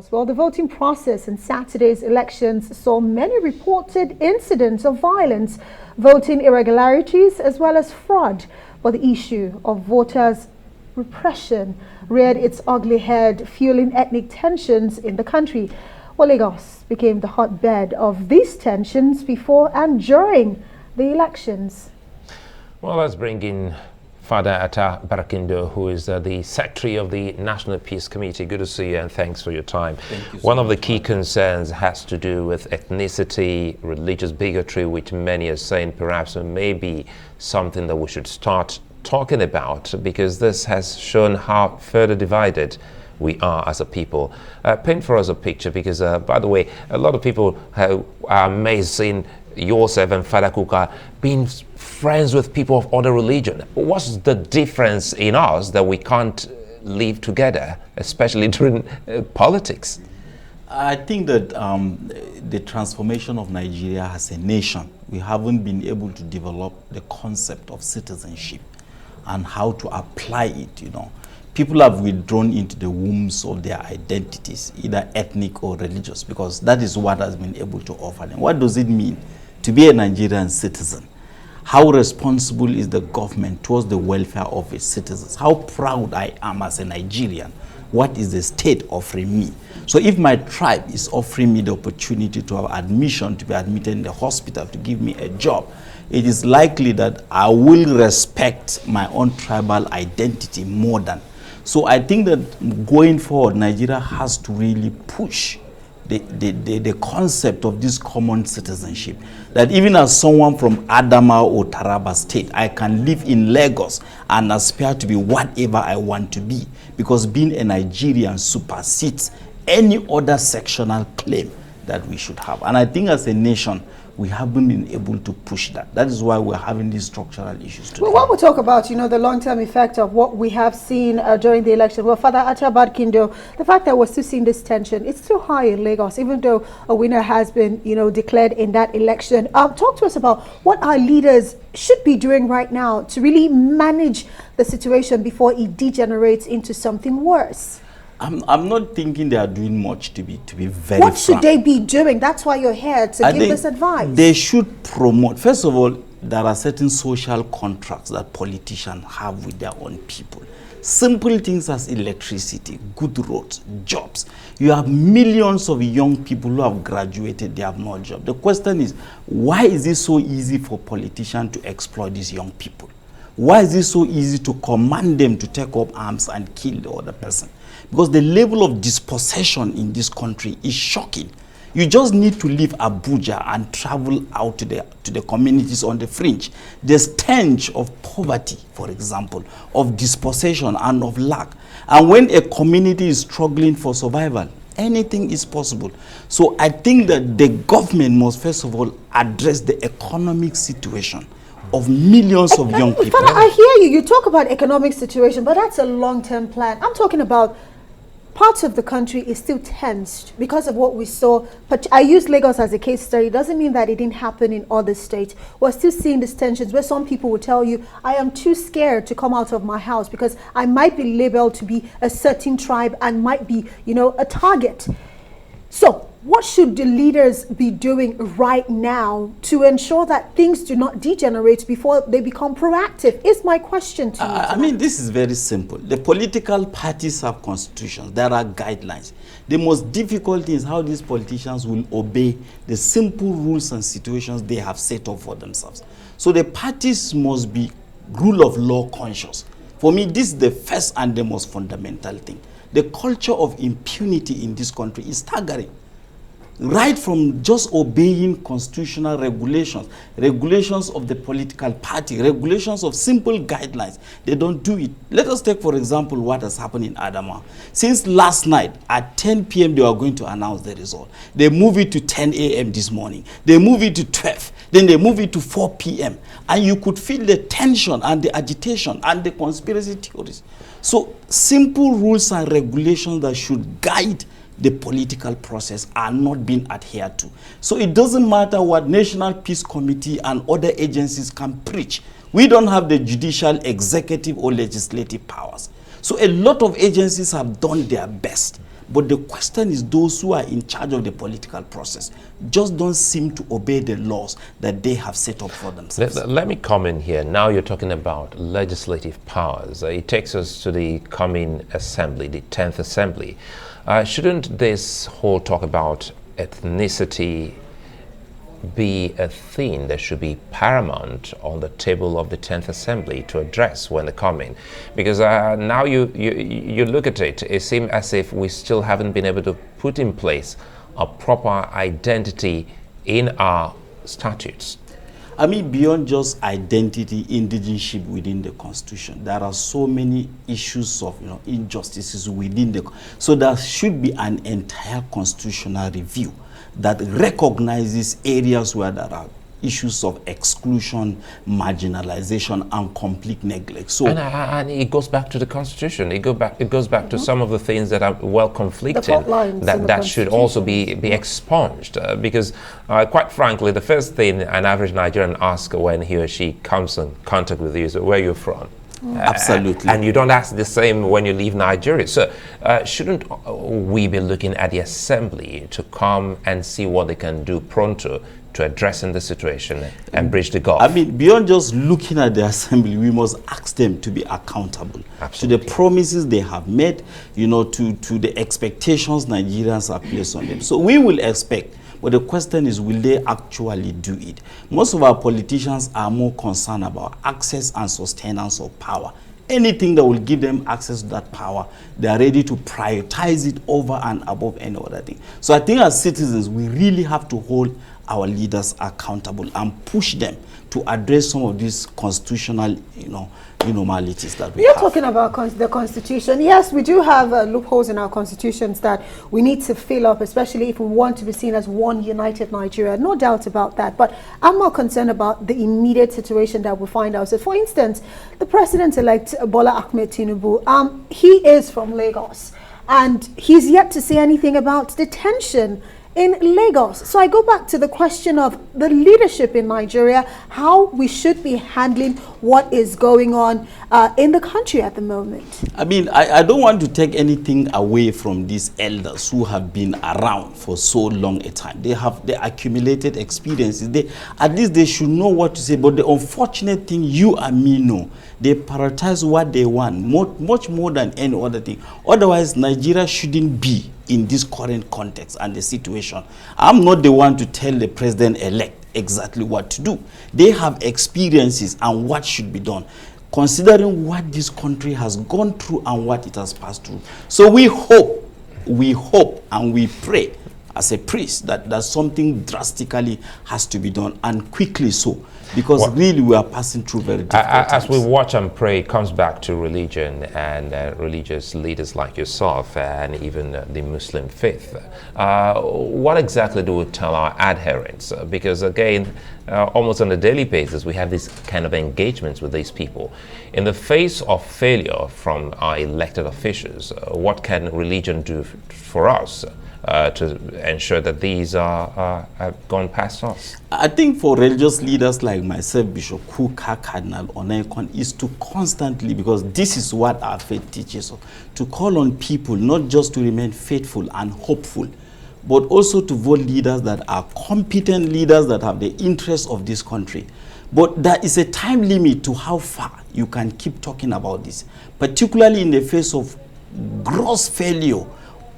Lagos. Well, the voting process in Saturday's elections saw many reported incidents of violence, voting irregularities, as well as fraud. But the issue of voters' repression reared its ugly head, fueling ethnic tensions in the country. Well, Lagos became the hotbed of these tensions before and during the elections. Well, let's bring in Father Atta Barkindo, who is the Secretary of the National Peace Committee. Good to see you and thanks for your time. Thank you so One of the much, key concerns has to do with ethnicity, religious bigotry, which many are saying perhaps may be something that we should start talking about, because this has shown how further divided we are as a people. Paint for us a picture, because by the way, a lot of people are amazed seeing yourself and Father Kuka being friends with people of other religion. What's the difference in us that we can't live together, especially during politics? I think that the transformation of Nigeria as a nation, we haven't been able to develop the concept of citizenship and how to apply it, you know. People have withdrawn into the wombs of their identities, either ethnic or religious, because that is what has been able to offer them. What does it mean to be a Nigerian citizen? How responsible is the government towards the welfare of its citizens? How proud I am as a Nigerian? What is the state offering me? So if my tribe is offering me the opportunity to have admission, to be admitted in the hospital, to give me a job, it is likely that I will respect my own tribal identity more than. So I think that going forward, Nigeria has to really push the concept of this common citizenship. That even as someone from Adama or Taraba state, I can live in Lagos and aspire to be whatever I want to be, because being a Nigerian supersedes any other sectional claim that we should have. And I think as a nation, we haven't been able to push that. That is why we're having these structural issues today. Well, what we talk about, the long-term effect of what we have seen during the election. Well, Father Atta Barkindo, the fact that we're still seeing this tension, it's still high in Lagos, even though a winner has been, declared in that election. Talk to us about what our leaders should be doing right now to really manage the situation before it degenerates into something worse. I'm not thinking they are doing much, to be very What should frank. they be doing? That's why you're here, to give this advice. They should promote. First of all, there are certain social contracts that politicians have with their own people. Simple things as electricity, good roads, jobs. You have millions of young people who have graduated, they have no job. The question is, why is it so easy for politicians to exploit these young people? Why is it so easy to command them to take up arms and kill the other person? Because the level of dispossession in this country is shocking. You just need to leave Abuja and travel out to the communities on the fringe. The stench of poverty, for example, of dispossession and of lack. And when a community is struggling for survival, anything is possible. So I think that the government must first of all address the economic situation of millions of young people. Father, I hear you. You talk about economic situation, but that's a long-term plan. I'm talking about parts of the country is still tensed because of what we saw. But I use Lagos as a case study. It doesn't mean that it didn't happen in other states. We're still seeing these tensions where some people will tell you, I am too scared to come out of my house because I might be labeled to be a certain tribe and might be, a target. So what should the leaders be doing right now to ensure that things do not degenerate before they become proactive? Is my question to you. I mean, this is very simple. The political parties have constitutions. There are guidelines. The most difficult thing is how these politicians will obey the simple rules and situations they have set up for themselves. So the parties must be rule of law conscious. For me, this is the first and the most fundamental thing. The culture of impunity in this country is staggering. Right from just obeying constitutional regulations, regulations of the political party, regulations of simple guidelines, they don't do it. Let us take, for example, what has happened in Adama. Since last night, at 10 p.m., they were going to announce the result. They move it to 10 a.m. this morning. They move it to 12. Then they move it to 4 p.m. And you could feel the tension and the agitation and the conspiracy theories. So simple rules and regulations that should guide the political process are not being adhered to. So it doesn't matter what National Peace Committee and other agencies can preach. We don't have the judicial, executive, or legislative powers. So a lot of agencies have done their best. But the question is, those who are in charge of the political process just don't seem to obey the laws that they have set up for themselves. Let me comment here. Now you're talking about legislative powers. It takes us to the coming assembly, the 10th assembly. Shouldn't this whole talk about ethnicity be a thing that should be paramount on the table of the 10th assembly to address when they come in? Because now you look at it, it seems as if we still haven't been able to put in place a proper identity in our statutes. I mean, beyond just identity, indigenship within the Constitution, there are so many issues of injustices within the. So there should be an entire constitutional review that recognizes areas where there are issues of exclusion, marginalization, and complete neglect. So, and it goes back to the Constitution. It goes back to some of the things that are well conflicted that should also be expunged. Because, quite frankly, the first thing an average Nigerian asks when he or she comes in contact with you is, "Where are you from?" Absolutely. And you don't ask the same when you leave Nigeria. So shouldn't we be looking at the assembly to come and see what they can do pronto to addressing the situation and bridge the gulf? I mean, beyond just looking at the assembly, we must ask them to be accountable. Absolutely. To the promises they have made, to the expectations Nigerians have placed on them. So we will expect. But the question is, will they actually do it? Most of our politicians are more concerned about access and sustenance of power. Anything that will give them access to that power, they are ready to prioritize it over and above any other thing. So I think as citizens, we really have to hold our leaders accountable and push them to address some of these constitutional, abnormalities that we have. You're talking about the Constitution. Yes, we do have loopholes in our constitutions that we need to fill up, especially if we want to be seen as one united Nigeria. No doubt about that. But I'm more concerned about the immediate situation that we find ourselves. For instance, the president-elect Bola Ahmed Tinubu, he is from Lagos, and he's yet to say anything about the tension in Lagos. So I go back to the question of the leadership in Nigeria, how we should be handling what is going on in the country at the moment. I mean, I don't want to take anything away from these elders who have been around for so long a time. They have the accumulated experiences. At least they should know what to say. But the unfortunate thing, you and me know, they prioritize what they want much more than any other thing. Otherwise, Nigeria shouldn't be in this current context and the situation. I'm not the one to tell the president-elect exactly what to do. They have experiences and what should be done, considering what this country has gone through and what it has passed through. So we hope and we pray as a priest that something drastically has to be done, and quickly so, because really we are passing through very difficult times. As we watch and pray, it comes back to religion and religious leaders like yourself and even the Muslim faith. What exactly do we tell our adherents? Because again, almost on a daily basis, we have these kind of engagements with these people. In the face of failure from our elected officials, what can religion do for us to ensure that these have gone past us? I think for religious leaders like myself, Bishop Kuka, Cardinal Onekon, is to constantly, because this is what our faith teaches us, to call on people not just to remain faithful and hopeful, but also to vote leaders that are competent leaders that have the interests of this country. But there is a time limit to how far you can keep talking about this, particularly in the face of gross failure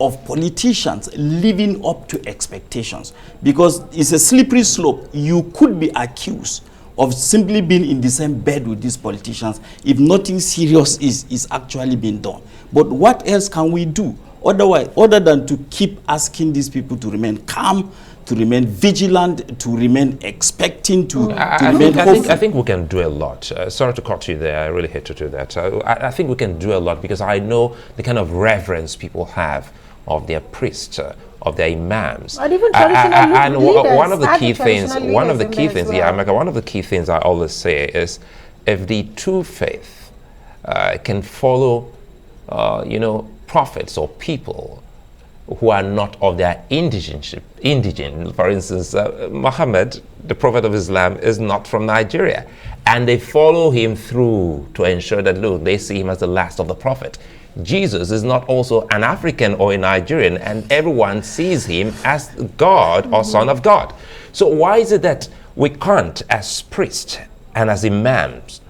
of politicians living up to expectations, because it's a slippery slope. You could be accused of simply being in the same bed with these politicians if nothing serious is actually being done. But what else can we do other than to keep asking these people to remain calm, to remain vigilant, to remain expecting, to remain hopeful? I think we can do a lot. Sorry to cut you there. I really hate to do that. I think we can do a lot, because I know the kind of reverence people have of their priests, of their imams, and even traditional leaders. One of the key things I always say is, if the true faith can follow, prophets or people, who are not of their indigenship. For instance, Muhammad, the Prophet of Islam, is not from Nigeria. And they follow him through to ensure that, look, they see him as the last of the prophet. Jesus is not also an African or a Nigerian, and everyone sees him as God or Son of God. So why is it that we can't, as priests and as imams,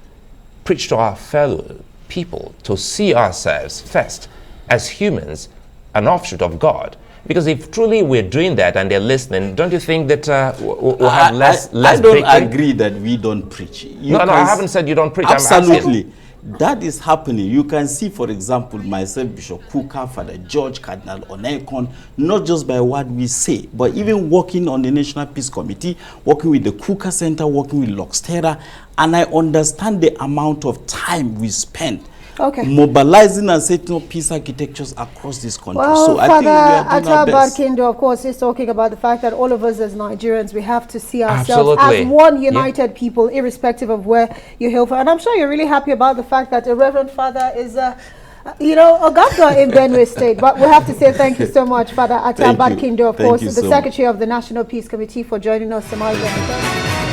preach to our fellow people to see ourselves first as humans, an offshoot of God? Because if truly we're doing that and they're listening, don't you think that we'll have less I don't baking? agree that we don't preach. No, I haven't said you don't preach. Absolutely. That is happening. You can see, for example, myself, Bishop Kuka, Father George, Cardinal Onekon, not just by what we say, but even working on the National Peace Committee, working with the Kuka Center, working with Loxtera, and I understand the amount of time we spend mobilizing and setting up peace architectures across this country. Well, so Father I think we are doing our Atta best. Barkindo, of course, is talking about the fact that all of us as Nigerians, we have to see ourselves Absolutely. as one united people, irrespective of where you hail from. And I'm sure you're really happy about the fact that the Reverend Father is you know, Ogabga in Benue State. But we have to say thank you so much, Father Atta Barkindo, of course, the Secretary of the National Peace Committee, for joining us tonight.